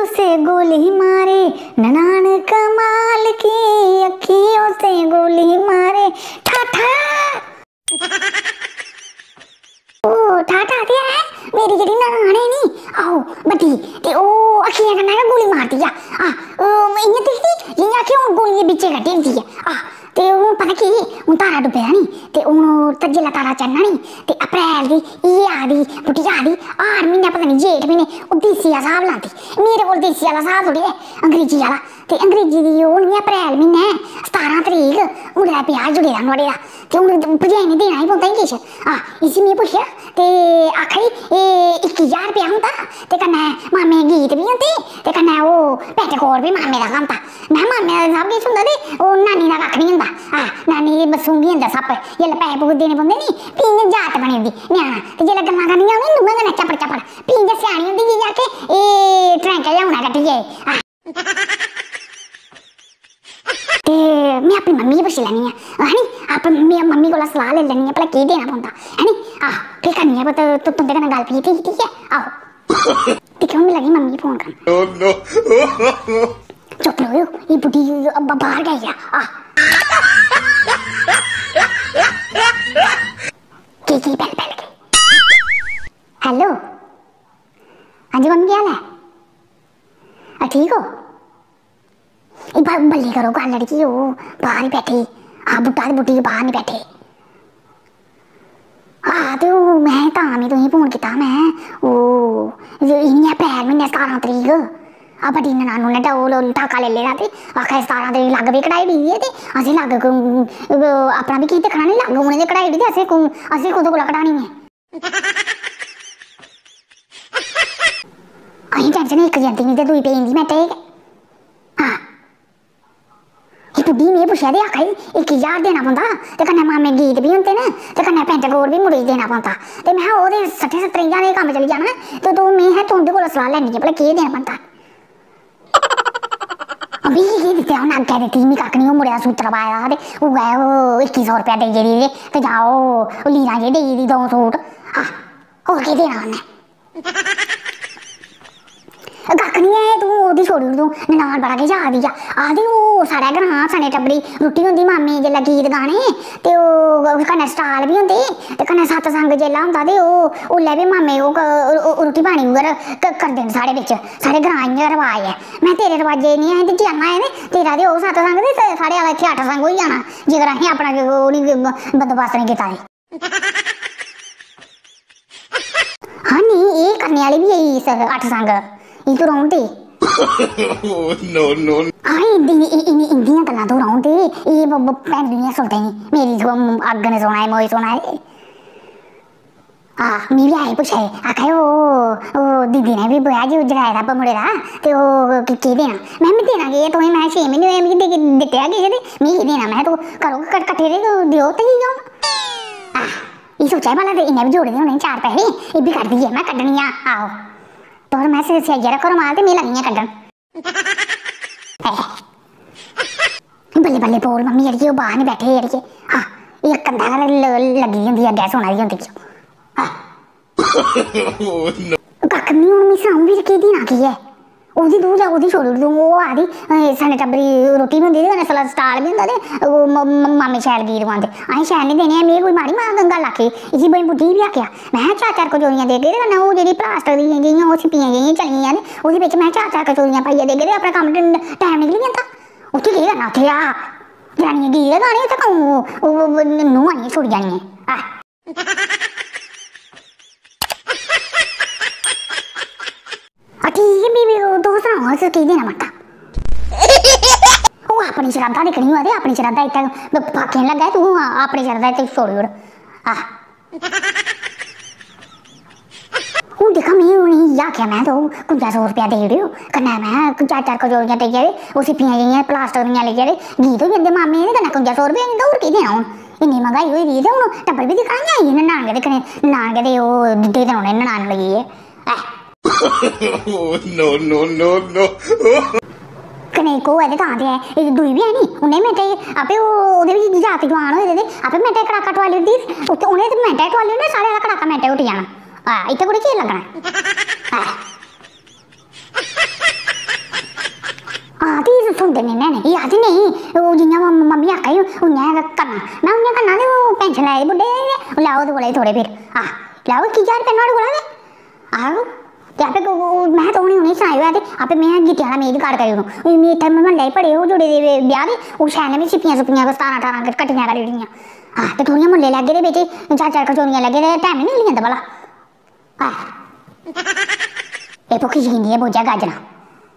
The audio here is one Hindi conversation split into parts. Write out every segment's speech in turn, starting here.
से गोली मारे ननान कमाल की, अखियों से गोली मारे ठाठा। ओ ठाठा दिया है मेरी जेडी ननान है नी, आओ बड़ी ते ओ अखियां कन्नै गोली मारती है। इयां दिखदी जियां कि हुन गोली दे बिच्चे कड्ढी दी है। ते हून पता की हून तारा डुब्बे दा नी, ते हून जिसलै तारा चढ़ना नी ते अप्रैल दी एह् आखदी बुड्ढी आखदी हर म्हीनै पता नी जेठ म्हीने ओह् देसी दा स्हाब लांदी। मेरे कोल देसी आह्ला स्हाब थोड़ी ऐ, अंग्रेजी आह्ला। ते अंग्रेजी दी ओह् नी अप्रैल म्हीनै 17 तरीक मुड़े दा ब्याह् जुड़े दा नुआढ़े दा, ते हून भरजाई ने देना ही पौंदा नी किश। इसी में पुच्छेआ ते आखा दी एह् 21,000 रपेआ होंदा, ते कन्नै मामे गीत बी होंदे, ते कन्नै ओह् पेटीकोट बी मामे दा गै होंदा। में मामे दा सब किश होंदा ते ओह् नानी दा कक्ख नी होंदा। नानी सूंघी जंदा सप्प, जिसलै पैसे पूसे देने पौंदे नी फ्ही इ'यां जात बनी जंदी ञ्याणा, ते जिसलै गल्लां करनियां होन नुहां कन्नै चपड़ चपड़ फ्ही इ'यां स्यानी होंदी जियां कि एह् ट्रैंकै चा हुनै कड्ढियै। ते में अपनी मम्मी गी पुच्छी लैन्नी आं हैनी, अपनी मम्मी कोला सलाह लेई लैन्नी आं भला केह् देना पौंदा हैनी। फिर करनी आं तुं'दे कन्नै गल्ल कीती ठीक ऐ। आहो दिक्खेओ मिगी लगी मम्मी गी फोन करन। चुप रहो एह् बुड्ढी बाहर गई आ। की बैल बैल गई। हेलो हाँ जी मम्मी क्या हाल है, ठीक हो? बल्ले करो गल लड़की हो बाहर ही बैठी। बुड्ढा ते बुड्ढी बाहर नहीं बैठे। तो मैं तां तुसें फोन किया, मैं इ'यां अप्रैल म्हीने 17 तरीक बड्डी ननानू ने टाका ले लेदा, ते आखा 17 तरीक लग्ग बी कढ़ाई दी है, ते असें लग्ग अपना बी की दिक्खना नी, लग्ग उ'नें ते कढ़ाई दी, असें कुदे कोला कढ़ानी है। अहीं टेंशन इक जंदी नी ते दूई पेई जंदी। मैं टेक बुड्ढी में पुच्छेआ ते आखा 21,000 देना पौंदा, ते कन्नै मामे गीत भी होंदे न, ते कन्नै पैंट कोट भी मुड़े देना पौंदा। ते मैं ओह् ते 60-70 ज्हार कम्म चली जाना। ते में तुं'दे कोला सलाह लैनी है भला केह् देना पौंदा। मिगी केह् दित्ते उ'नें अग्गें दित्ती मिगी कक्ख नी। ओह् मुड़े दा सूत्तर पाए दा ते उ'ऐ 2100 रपेआ देई गेदी, ते जां ओह् लीरां जे देई गेदी 2 सूट। होर केह् देना उ'न्नै। कक्ख नी ऐ, तूं ओह्दी छोड़ी तूं ननान बड़ा किश आखदी आ। आखदी ओह् साढ़े ग्रां सने टब्बरी रुट्टी होंदी मामे जेल्लै गीत गाने, ते ओह् कन्नै स्टाल बी होंदे, ते कन्नै सतसंग जेल्लै होंदा ते ओह् ओल्लै बी मामे ओह् रुट्टी पानी उ'ऐ करदे न साढ़े बिच्च। साढ़े ग्रां इ'यां रवाज ऐ। मैं तेरे रवाजे नी असें ते जाना ऐ तेरा ते ओह् सतसंग ते साढ़े आह्ला इत्थै 8 संग होई जाना, जेकर असें अपना ओह् नी बंदोबस्त नी कीता ते। हाँ नी एह् करने आह्ली बी आई 8 संग तू रौंह् ते इंदियां गल्लां तू रौंह् ते एह् भैन सुनते नी मेरी अग्ग ने सोना है मोई सोना है। मिगी बी आए पुच्छे आखा ओह् दीदी ने बी ब्याह् जगाए दा मुड़े दा, ते ओह् केह् देना। में देना केह् तुसें, मैं 6 म्हीने होए मिगी दित्ते दा किश, ते मिगी देना। मैं तूं करो कट्ठे ते देओ ते एह् सोचा भला ते इन्ने बी जोड़े दे होने 4 पैसे, एह् बी कड्ढ दिए मैं कड्ढनी आहो। तो मैं सेआइया रखो रमाल ते में लगी कड्ढन। बल्ले बल्ले बोल मम्मी अड़िए, ओह् बाहर नी बैठे अड़िए। एह् कंधा लग्गी दी होंदी अग्गें सुना दी होंदी। कक्ख नी हून मिगी सनाऊं बी केह् देना केह् ऐ। ओह्दी तूं जां ओह्दी छोड़ी तूं, ओह् आखदी सने टब्बरी रुट्टी बी होंदी ते कन्नै स्टाल बी होंदा, ते मामे शैल गीत गांदे। असें शैल नी देने, में कोई माड़ी गल्ल आखी। इसी बड़ी बुड्ढी बी आखेआ मैं 4-4 कचोरियां देगे, ते कन्नै ओह् जेह्ड़ी प्लास्टिक दियां जियां ओह् छिप्पियां जेहियां चली दियां ते ओह्दे बिच्च मैं 4-4 कचोरियां पाइयै देगे, ते अपना कम्म टैम निकली जंदा। उत्थें केह् करना, उत्थें जनानियां गीत गै गाने, उत्थें कदूं नूंह् आनियां छोड़ी जानियां। ठीक है बीबी, तुस सनाओ अस केह् देना मत्था। ओह् अपनी शराधा दिक्खनी होऐ ते अपनी शराधा इत्थै फाके लग्गा, तूं अपनी शराधा इत्थै छोड़ी ओड़। हून दिक्खा में उ'नेंगी आखेआ मैं तो 5500 रपेआ देई ओड़ेओ, कन्नै मैं 4-4 कचोरियां देइयै ते ओह् सिप्पियां जेहियां प्लास्टिक दियां लेइयै ते गीत होई जंदे मामे दे, कन्नै 5500 रपेआ होई जंदा। होर केह् देना हून, इन्नी मैंह्गाई होई दी ते हून टब्बर बी दिक्खना नी आई ननान गै दिक्खने, ननान गै ते ओह् दे देने ननान लगियै। कन्नै इक होऐ ते तां ते ऐ, दुई बी है नी, उ'नें मिंटें आपे ओह्दे बी जागत जवान होए दे ते आपे मिंटें कड़ाका टोआली ओड़दी, उ'नें ते मिंटें टोआली ओड़ना, साढ़े आह्ला कड़ाका मिंटें उट्ठी जाना। इत्थै कुड़ी चिर लग्गना। होंगे नहीं याद नहीं वो जियां मम्मी आखा उ'यां करना मैं उ'यां करना ते ओह् पेंशन लै बुड्ढे लैओ ओह्दे कोला थोड़े फिर लैओ 1000 रुपया नुआढ़े कोला आहो ते आपे मैं तो उ'नें सनाया ते आपे मैं गिट्टी आह्ला मेज कार्ड करी ओड़ूं मैं इत्थै म्हल्ले पड़े ओह् जुड़े दे ब्याह दे ओह् शैल में छिप्पियां 17-18 कट्टियां करी ओड़ियां ते थोड़ियां मुल्ले लैगे दे बिच 4-4 कचौरियां लैगे ते टाइम नहीं मिली जंदा भला एह् भुक्खी जकींदी है बोझा गाजना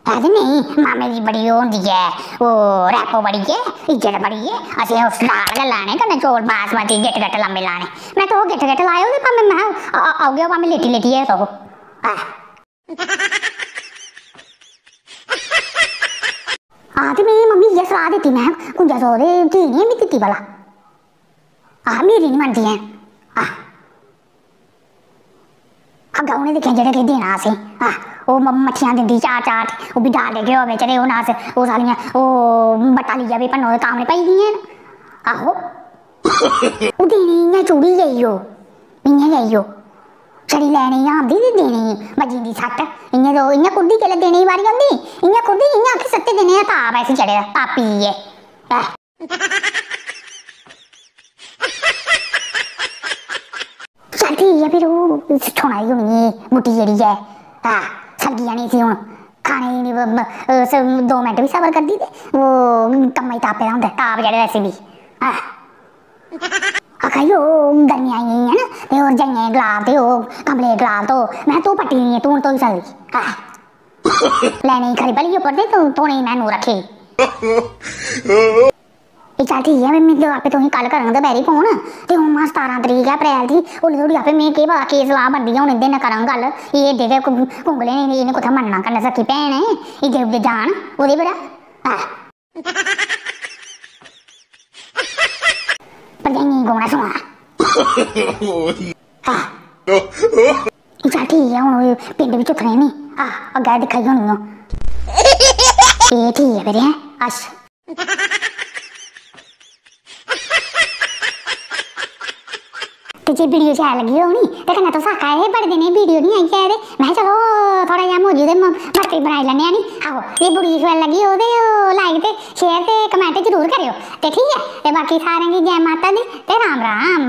है नहीं मामे दी बड़ी ओह् होंदी है ओह् रैपो बड़ी है इज्जत बड़ी है असें उस दाल गै लाने कन्नै चौल बासमती गिट्ट लम्मे लाने मैं तो गिट्ट लाए ते भामें मैं आओगे भामें लेटी सो ते मेरी मम्मी इ'यै सलाह दित्ती मैं कुंजा सौ दे धी नहीं मी दित्ती भला मेरी नहीं मनदी है अग्गें उ'नें दिक्खेआ जेह्ड़े किश देना असें ओह् मच्छियां दिंदी चार ओह् बी डाल घ्यो बिच ते हून अस ओह् सारियां ओह् बट्टा लेइयै भी भन्नो कामने पाई दियां आहो ओह् देनी इ'यां चूड़ी गेई ओह् इ'यां गेई ओह् छड़ी लैने इ'यां आंदी ते देनी बजी जंदी सट्ट इ'यां कुर्दी जेल्लै देने दी बारी आंदी इ'यां कुर्दी इ'यां आखी सत्ते देने दा ताप ऐसी चढ़े दा पापी ऐ चल ठीक है फिर ओह् थोना ही होनी मुट्टी जेह्ड़ी ऐ सब्जी जानी सी हून खाने 2 मिंट भी सबर करदी ते ओह् कम्मै तापे दा होंदा ताप जेह्ड़े वैसे बी आखाई ओह् गर्मियां आई गेइयां ना ते होर जाइयें गलाब ते ओह् कमले गलाब तो मैं तू पट्टी दी तू धोई सकदी लैने खरी भली उप्पर ते तू धोने मैं नूं रक्खे चल ठीक है मैं आपे तुसें कल करांगा दपैह्री फोन ते हून 17 तरीक है अप्रैल दी ओल्ले धोड़ी आपे में केह् पता केह् सलाह बनदी हून इं'दे ने करां गल्ल एह् एड्डे गै कुंगले ने इ'नें कुत्थै मन्नना कन्नै सक्की भैन ऐ इज्जत उज्जत जान ओह्दे बड़ा भरजाइयें गौना सोना चल ठीक है हून पिंड बी चुक्कने नी अग्गें दिक्खा होनी एह् ठीक है फिर हैं अच्छा जे वीडियो शैल लगी होनी ते कन्नै तुस आखा दे बड़े दिन वीडियो नहीं आई है ते मैं चलो थोड़ा जहा मौजू ते भरती बनाई लैने नी आहो जे वीडियो शैल लगी हो ते लाइक ते शेयर ते कमेंट जरूर करियो ते ठीक है ते बाकी सारें गी जय माता दी ते राम राम।